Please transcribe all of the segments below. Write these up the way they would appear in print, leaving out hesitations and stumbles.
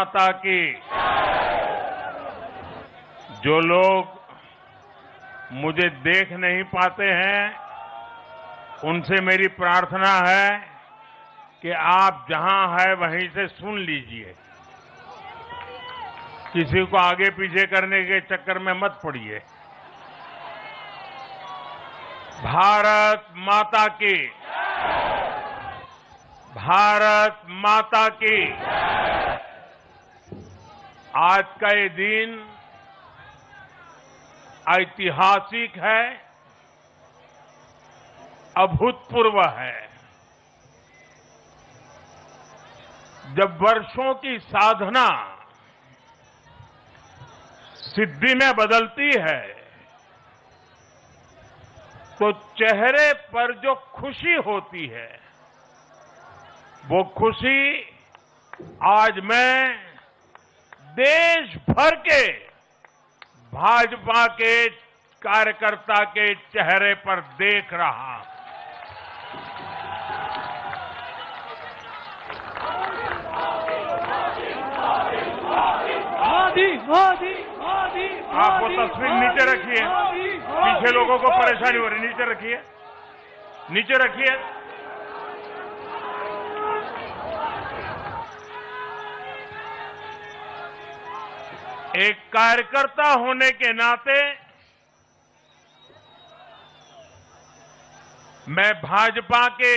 माता की। जो लोग मुझे देख नहीं पाते हैं, उनसे मेरी प्रार्थना है कि आप जहां हैं वहीं से सुन लीजिए। किसी को आगे पीछे करने के चक्कर में मत पड़िए। भारत माता की। भारत माता की। आज का ये दिन ऐतिहासिक है, अभूतपूर्व है। जब वर्षों की साधना सिद्धि में बदलती है, तो चेहरे पर जो खुशी होती है, वो खुशी आज मैं देश भर के भाजपा के कार्यकर्ता के चेहरे पर देख रहा हूं। आप वो तस्वीर नीचे रखिए, पीछे लोगों को परेशानी हो रही, नीचे रखिए, नीचे रखिए। एक कार्यकर्ता होने के नाते मैं भाजपा के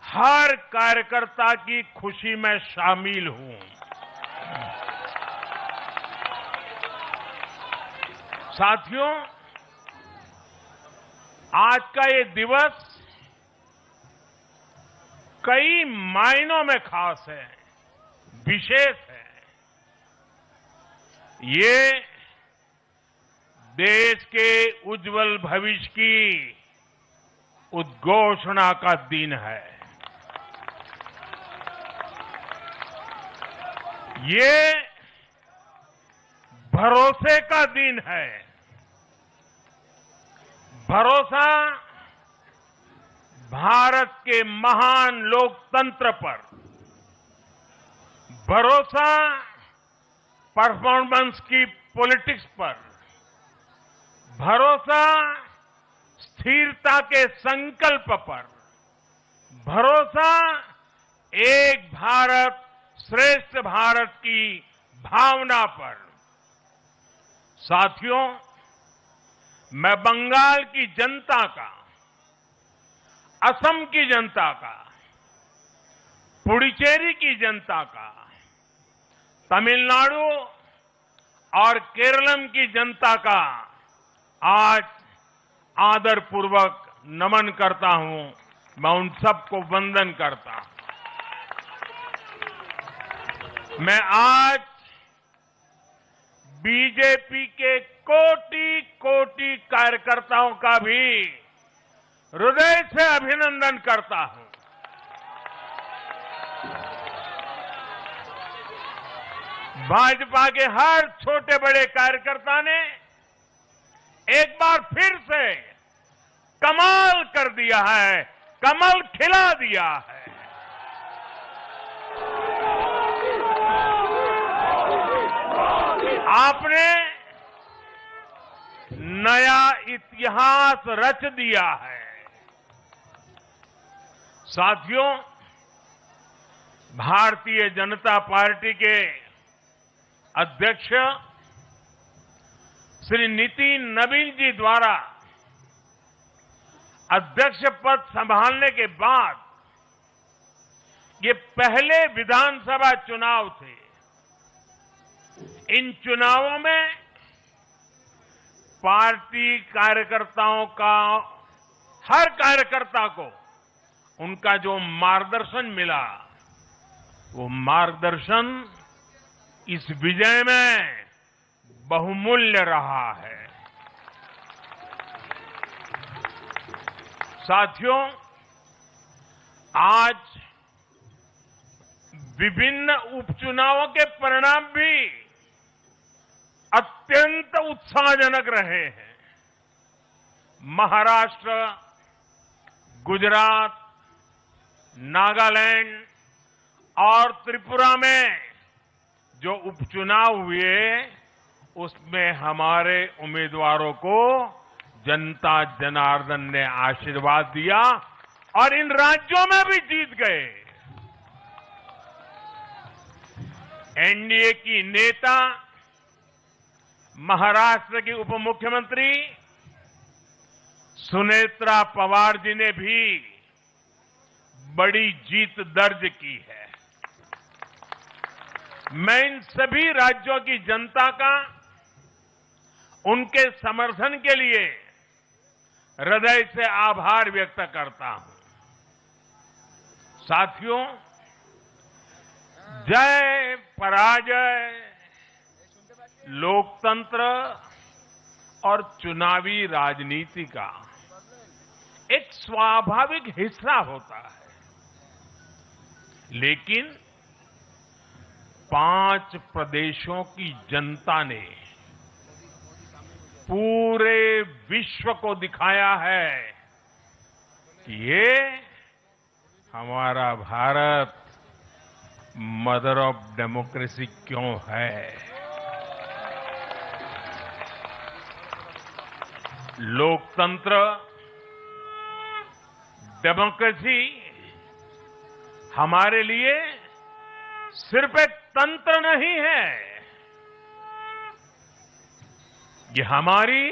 हर कार्यकर्ता की खुशी में शामिल हूं। साथियों, आज का ये दिवस कई मायनों में खास है, विशेष है। ये देश के उज्जवल भविष्य की उद्घोषणा का दिन है। ये भरोसे का दिन है। भरोसा भारत के महान लोकतंत्र पर, भरोसा परफॉर्मेंस की पॉलिटिक्स पर, भरोसा स्थिरता के संकल्प पर, भरोसा एक भारत श्रेष्ठ भारत की भावना पर। साथियों, मैं बंगाल की जनता का, असम की जनता का, पुडुचेरी की जनता का, तमिलनाडु और केरलम की जनता का आज आदरपूर्वक नमन करता हूं। मैं उन सबको वंदन करता हूं। मैं आज बीजेपी के कोटि कोटि कार्यकर्ताओं का भी हृदय से अभिनंदन करता हूं। भाजपा के हर छोटे बड़े कार्यकर्ता ने एक बार फिर से कमाल कर दिया है, कमल खिला दिया है। आपने नया इतिहास रच दिया है। साथियों, भारतीय जनता पार्टी के अध्यक्ष श्री नितिन नवीन जी द्वारा अध्यक्ष पद संभालने के बाद ये पहले विधानसभा चुनाव थे। इन चुनावों में पार्टी कार्यकर्ताओं का, हर कार्यकर्ता को उनका जो मार्गदर्शन मिला, वो मार्गदर्शन इस विजय में बहुमूल्य रहा है। साथियों, आज विभिन्न उपचुनावों के परिणाम भी अत्यंत उत्साहजनक रहे हैं। महाराष्ट्र, गुजरात, नागालैंड और त्रिपुरा में जो उपचुनाव हुए उसमें हमारे उम्मीदवारों को जनता जनार्दन ने आशीर्वाद दिया और इन राज्यों में भी जीत गए। एनडीए की नेता महाराष्ट्र की उप मुख्यमंत्री सुनेत्रा पवार जी ने भी बड़ी जीत दर्ज की है। मैं इन सभी राज्यों की जनता का उनके समर्थन के लिए हृदय से आभार व्यक्त करता हूं। साथियों, जय पराजय लोकतंत्र और चुनावी राजनीति का एक स्वाभाविक हिस्सा होता है, लेकिन 5 प्रदेशों की जनता ने पूरे विश्व को दिखाया है कि ये हमारा भारत मदर ऑफ डेमोक्रेसी क्यों है। लोकतंत्र, डेमोक्रेसी हमारे लिए सिर्फ एक तंत्र नहीं है, ये हमारी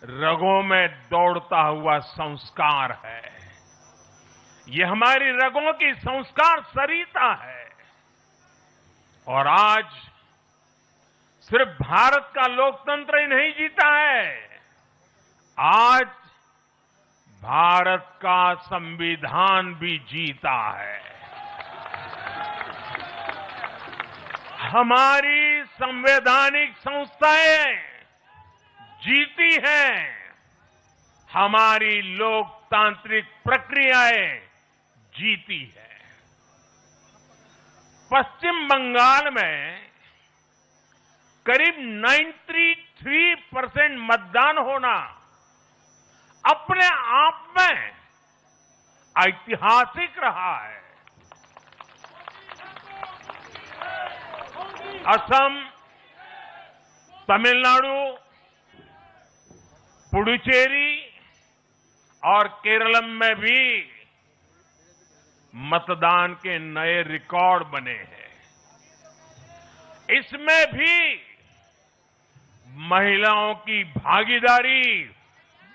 रगों में दौड़ता हुआ संस्कार है। ये हमारी रगों की संस्कार सरिता है। और आज सिर्फ भारत का लोकतंत्र ही नहीं जीता है, आज भारत का संविधान भी जीता है। हमारी संवैधानिक संस्थाएं जीती हैं, हमारी लोकतांत्रिक प्रक्रियाएं जीती है। पश्चिम बंगाल में करीब 93% मतदान होना अपने आप में ऐतिहासिक रहा है। असम, तमिलनाडु, पुडुचेरी और केरल में भी मतदान के नए रिकॉर्ड बने हैं। इसमें भी महिलाओं की भागीदारी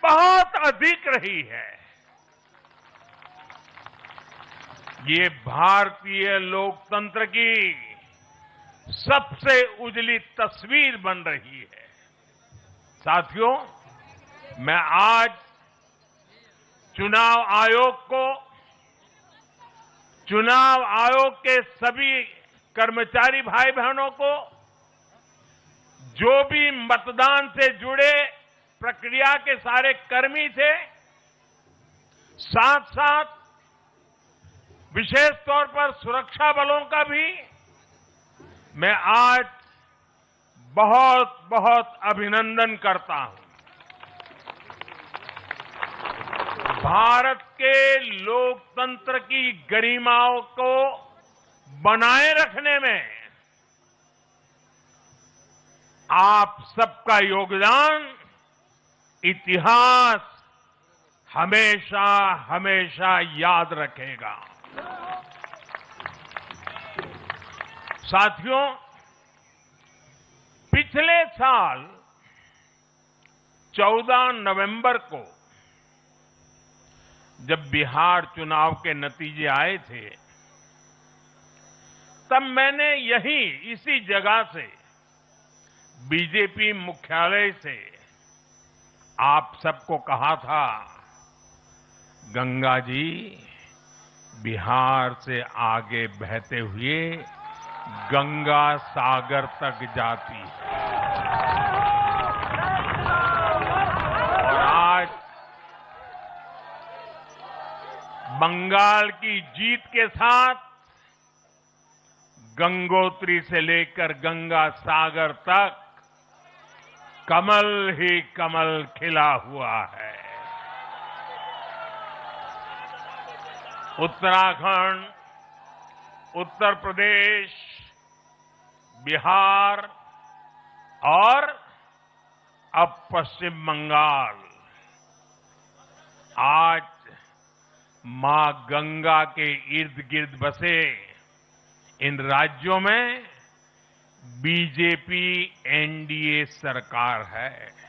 बहुत अधिक रही है। ये भारतीय लोकतंत्र की सबसे उजली तस्वीर बन रही है। साथियों, मैं आज चुनाव आयोग के सभी कर्मचारी भाई बहनों को, जो भी मतदान से जुड़े प्रक्रिया के सारे कर्मी थे, साथ साथ विशेष तौर पर सुरक्षा बलों का भी मैं आज बहुत बहुत अभिनंदन करता हूं। भारत के लोकतंत्र की गरिमाओं को बनाए रखने में आप सबका योगदान इतिहास हमेशा हमेशा याद रखेगा। साथियों, पिछले साल 14 नवंबर को जब बिहार चुनाव के नतीजे आए थे, तब मैंने इसी जगह से बीजेपी मुख्यालय से आप सबको कहा था, गंगा जी बिहार से आगे बहते हुए गंगा सागर तक जाती है। और आज बंगाल की जीत के साथ गंगोत्री से लेकर गंगा सागर तक कमल ही कमल खिला हुआ है। उत्तराखंड, उत्तर प्रदेश, बिहार और अब पश्चिम बंगाल आज मां गंगा के इर्द गिर्द बसे इन राज्यों में बीजेपी एनडीए सरकार है।